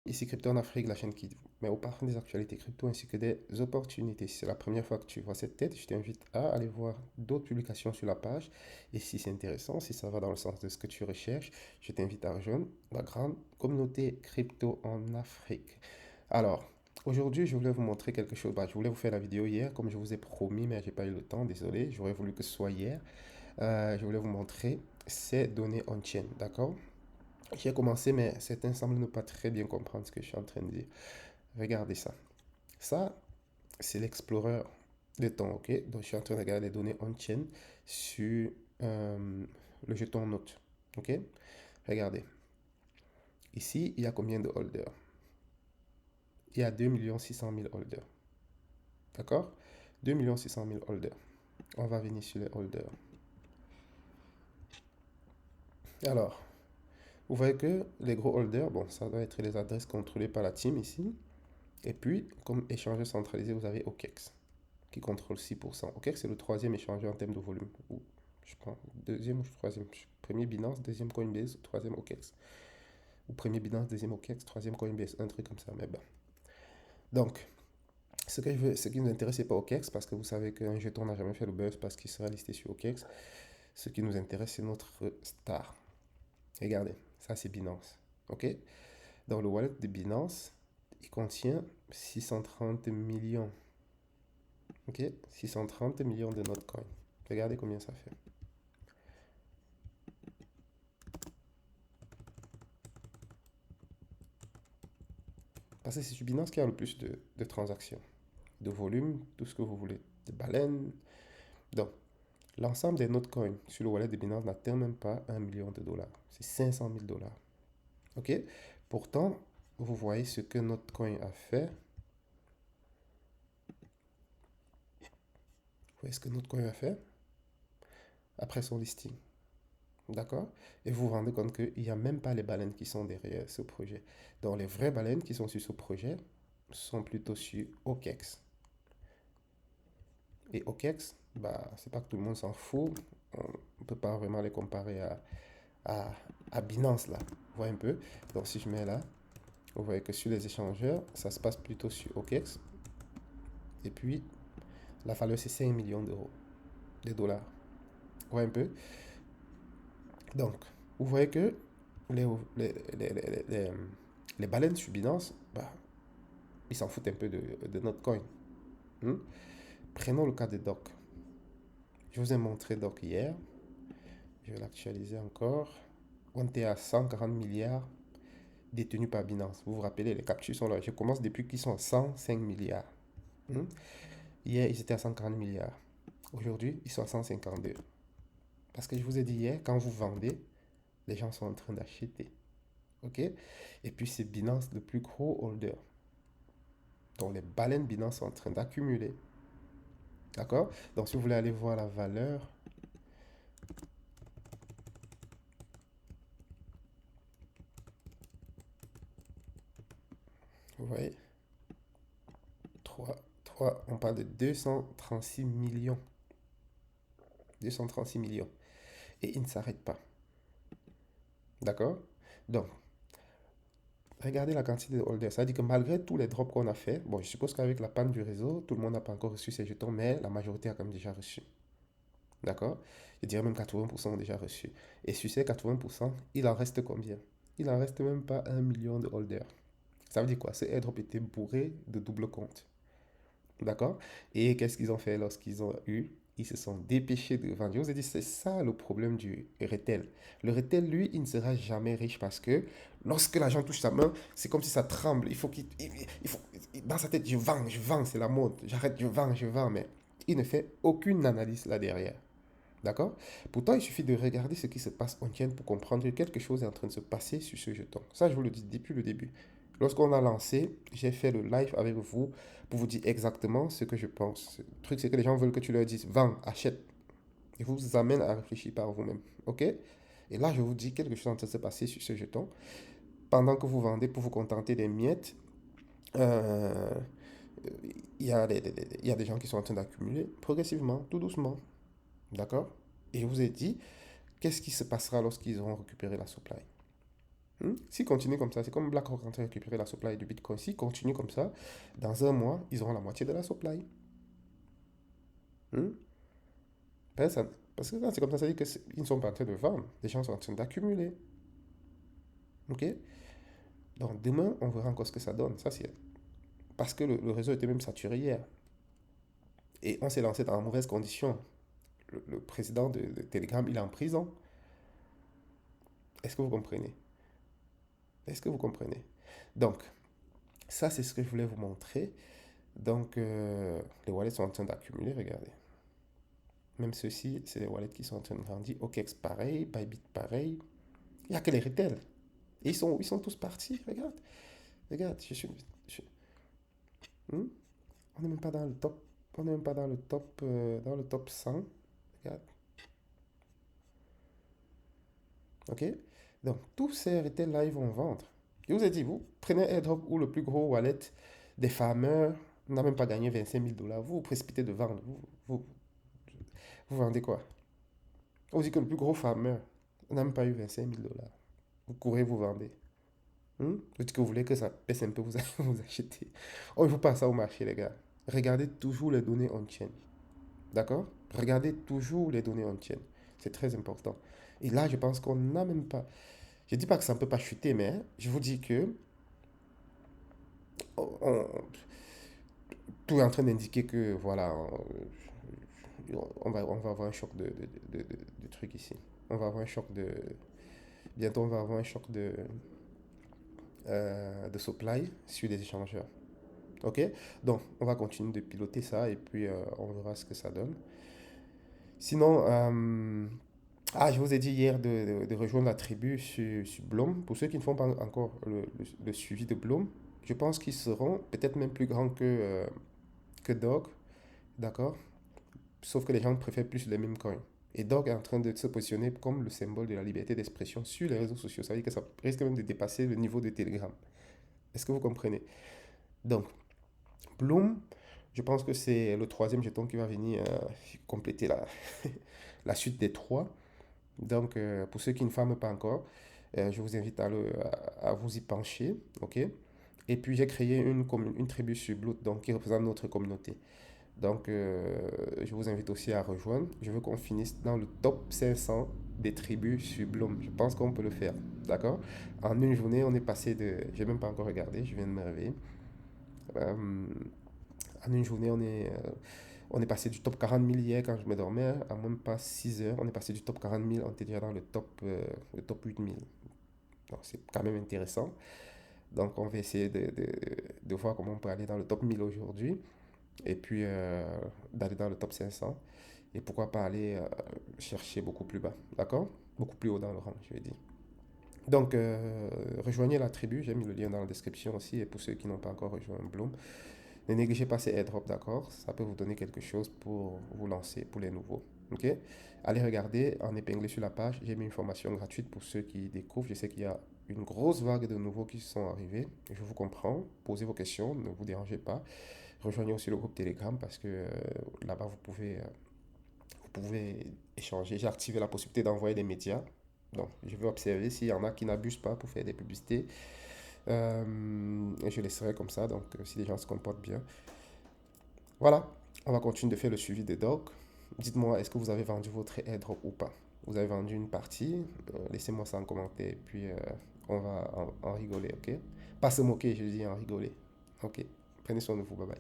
Ici Crypto en Afrique, la chaîne qui met au parfum des actualités crypto ainsi que des opportunités. Si c'est la première fois que tu vois cette tête, je t'invite à aller voir d'autres publications sur la page. Et si c'est intéressant, si ça va dans le sens de ce que tu recherches, je t'invite à rejoindre la grande communauté crypto en Afrique. Alors, aujourd'hui, je voulais vous montrer quelque chose. Bah, je voulais vous faire la vidéo hier, comme je vous ai promis, mais j'ai pas eu le temps, désolé. J'aurais voulu que ce soit hier. Je voulais vous montrer ces données on-chain, d'accord? J'ai commencé, mais certains semblent ne pas très bien comprendre ce que je suis en train de dire. Regardez ça. Ça, c'est l'Explorer de temps, ok? Donc, je suis en train de regarder les données on-chain sur le jeton Note, ok? Regardez. Ici, il y a combien de holders? Il y a 2 600 000 holders, d'accord? 2 600 000 holders. On va venir sur les holders. Alors, vous voyez que les gros holders, bon, ça doit être les adresses contrôlées par la team ici. Et puis, comme échangeur centralisé, vous avez OKEx qui contrôle 6%. OKEx, c'est le troisième échangeur en termes de volume. Ou, je prends deuxième ou troisième. Premier Binance, deuxième Coinbase, troisième OKEx. Ou premier Binance, deuxième OKEx, troisième Coinbase. Un truc comme ça, mais bon. Donc, ce qui nous intéresse, c'est pas OKEx parce que vous savez qu'un jeton n'a jamais fait le buzz parce qu'il sera listé sur OKEx. Ce qui nous intéresse, c'est notre star. Regardez, ça c'est Binance. OK? Dans le wallet de Binance, il contient 630 millions. OK? 630 millions de Notcoin. Regardez combien ça fait. Parce que c'est sur Binance qu'il y a le plus de transactions, de volume, tout ce que vous voulez, de baleines. Donc, l'ensemble des Notcoins sur le wallet de Binance n'atteint même pas 1 million de dollars. C'est 500 000 dollars. OK? Pourtant, vous voyez ce que Notcoin a fait. Vous voyez ce que Notcoin a fait après son listing. D'accord? Et vous vous rendez compte qu'il n'y a même pas les baleines qui sont derrière ce projet. Donc, les vraies baleines qui sont sur ce projet sont plutôt sur OKEx. Et OKEx, bah, c'est pas que tout le monde s'en fout. On ne peut pas vraiment les comparer à, à Binance, là. Vous voyez un peu? Donc, si je mets là, vous voyez que sur les échangeurs, ça se passe plutôt sur OKEx. Et puis, la valeur, c'est 5 millions d'euros, de dollars. Vous voyez un peu? Donc, vous voyez que les, les, les, les, les- les baleines sur Binance, bah, ils s'en foutent un peu de notre coin. Hmm. Prenons le cas de Doc. Je vous ai montré Doc hier. Je vais l'actualiser encore. On était à 140 milliards détenus par Binance. Vous vous rappelez, les captures sont là. Je commence depuis qu'ils sont à 105 milliards. Hmm. Hier, ils étaient à 140 milliards. Aujourd'hui, ils sont à 152. Parce que je vous ai dit hier, quand vous vendez, les gens sont en train d'acheter. OK? Et puis, c'est Binance le plus gros holder. Donc, les baleines Binance sont en train d'accumuler. D'accord? Donc, si vous voulez aller voir la valeur, vous voyez, 3, on parle de 236 millions. 236 millions. Et il ne s'arrête pas. D'accord? Donc, regardez la quantité de holders. Ça veut dire que malgré tous les drops qu'on a fait, bon, je suppose qu'avec la panne du réseau, tout le monde n'a pas encore reçu ses jetons, mais la majorité a quand même déjà reçu. D'accord? Je dirais même 80% ont déjà reçu. Et sur ces 80%, il en reste combien? Il en reste même pas 1 million de holders. Ça veut dire quoi? Ce airdrop était bourré de double compte. D'accord? Et qu'est-ce qu'ils ont fait lorsqu'ils ont eu? Ils se sont dépêchés de vendre. Je vous ai dit, c'est ça le problème du retail. Le retail, lui, il ne sera jamais riche parce que lorsque l'argent touche sa main, c'est comme si ça tremble. Il faut il faut, dans sa tête, je vends, c'est la mode. J'arrête, je vends, mais il ne fait aucune analyse là derrière. D'accord? Pourtant, il suffit de regarder ce qui se passe en chaîne pour comprendre que quelque chose est en train de se passer sur ce jeton. Ça, je vous le dis depuis le début. Lorsqu'on a lancé, j'ai fait le live avec vous pour vous dire exactement ce que je pense. Le truc, c'est que les gens veulent que tu leur dises, vends, achète. Et vous amène à réfléchir par vous-même. OK? Et là, je vous dis quelque chose est en train de se passer sur ce jeton. Pendant que vous vendez pour vous contenter des miettes, euh, il y a des gens qui sont en train d'accumuler progressivement, tout doucement. D'accord? Et je vous ai dit, qu'est-ce qui se passera lorsqu'ils auront récupéré la supply? S'ils continuent comme ça, c'est comme BlackRock en train de récupérer la supply du Bitcoin. S'ils continuent comme ça, dans un mois, ils auront la moitié de la supply. Hmm? Parce que quand c'est comme ça veut dire qu'ils ne sont pas en train de vendre. Les gens sont en train d'accumuler. OK? Donc demain, on verra encore ce que ça donne. Ça, c'est parce que le réseau était même saturé hier. Et on s'est lancé dans de mauvaises conditions. Le président de Telegram, il est en prison. Est-ce que vous comprenez? Est-ce que vous comprenez? Donc, ça, c'est ce que je voulais vous montrer. Donc, les wallets sont en train d'accumuler, regardez. Même ceux-ci, c'est les wallets qui sont en train de grandir. OKEx pareil, Bybit pareil. Il n'y a que les retail. Et ils sont tous partis, regarde. Regarde, je- hmm? On n'est même pas dans le top. On n'est même pas dans le top 100. Regarde, ok? Donc, tous ces retail là, ils vont vendre. Je vous ai dit, vous prenez AirDrop ou le plus gros wallet des farmers, n'a même pas gagné 25 000 $. Vous vous précipitez de vendre. Vous, vous vendez quoi? On dit que le plus gros farmer n'a même pas eu 25 000 $. Vous courez, vous vendez. Vous dites que vous voulez que ça baisse un peu, vous, vous achetez. On ne joue pas ça au marché, les gars. Regardez toujours les données on-chain. D'accord? Regardez toujours les données on-chain. C'est très important. Et là, je pense qu'on n'a même pas. Je ne dis pas que ça ne peut pas chuter, mais je vous dis que on- tout est en train d'indiquer que, voilà, on va avoir un choc de trucs ici. On va avoir un choc de. Bientôt, on va avoir un choc de supply sur les échangeurs. Ok? Donc, on va continuer de piloter ça et puis on verra ce que ça donne. Sinon, je vous ai dit hier de rejoindre la tribu sur Bloom. Pour ceux qui ne font pas encore le suivi de Bloom, je pense qu'ils seront peut-être même plus grands que Dog, d'accord? Sauf que les gens préfèrent plus les mêmes coins. Et Dog est en train de se positionner comme le symbole de la liberté d'expression sur les réseaux sociaux. Ça veut dire que ça risque même de dépasser le niveau de Telegram. Est-ce que vous comprenez? Donc, Bloom, je pense que c'est le troisième jeton qui va venir compléter la suite des trois. Donc, pour ceux qui ne farment pas encore, je vous invite à vous y pencher. OK? Et puis, j'ai créé une tribu sur Blood, donc, qui représente notre communauté. Donc, je vous invite aussi à rejoindre. Je veux qu'on finisse dans le top 500 des tribus sur Bloom. Je pense qu'on peut le faire. D'accord? En une journée, on est passé de. Je n'ai même pas encore regardé, je viens de me réveiller. Euh, En une journée, on est passé du top 40 000 hier quand je me dormais, à même pas 6 heures. On est passé du top 40 000, on était déjà dans le top 8 000. Donc c'est quand même intéressant. Donc on va essayer de voir comment on peut aller dans le top 1000 aujourd'hui. Et puis d'aller dans le top 500. Et pourquoi pas aller chercher beaucoup plus bas. D'accord? Beaucoup plus haut dans le rang, je vais dire. Donc, rejoignez la tribu, j'ai mis le lien dans la description aussi, et pour ceux qui n'ont pas encore rejoint Bloom, ne négligez pas ces airdrops, d'accord? Ça peut vous donner quelque chose pour vous lancer, pour les nouveaux. Ok? Allez regarder, en épinglé sur la page, j'ai mis une formation gratuite pour ceux qui découvrent. Je sais qu'il y a une grosse vague de nouveaux qui sont arrivés. Je vous comprends. Posez vos questions, ne vous dérangez pas. Rejoignez aussi le groupe Telegram parce que là-bas, vous pouvez échanger. J'ai activé la possibilité d'envoyer des médias. Donc, je vais observer s'il y en a qui n'abusent pas pour faire des publicités. Et je laisserai comme ça. Donc, si les gens se comportent bien. Voilà, on va continuer de faire le suivi des docs. Dites-moi, est-ce que vous avez vendu votre airdrop ou pas? Vous avez vendu une partie? Laissez-moi ça en commentaire et puis on va en rigoler, ok? Pas se moquer, je dis en rigoler. Ok, prenez soin de vous, bye bye.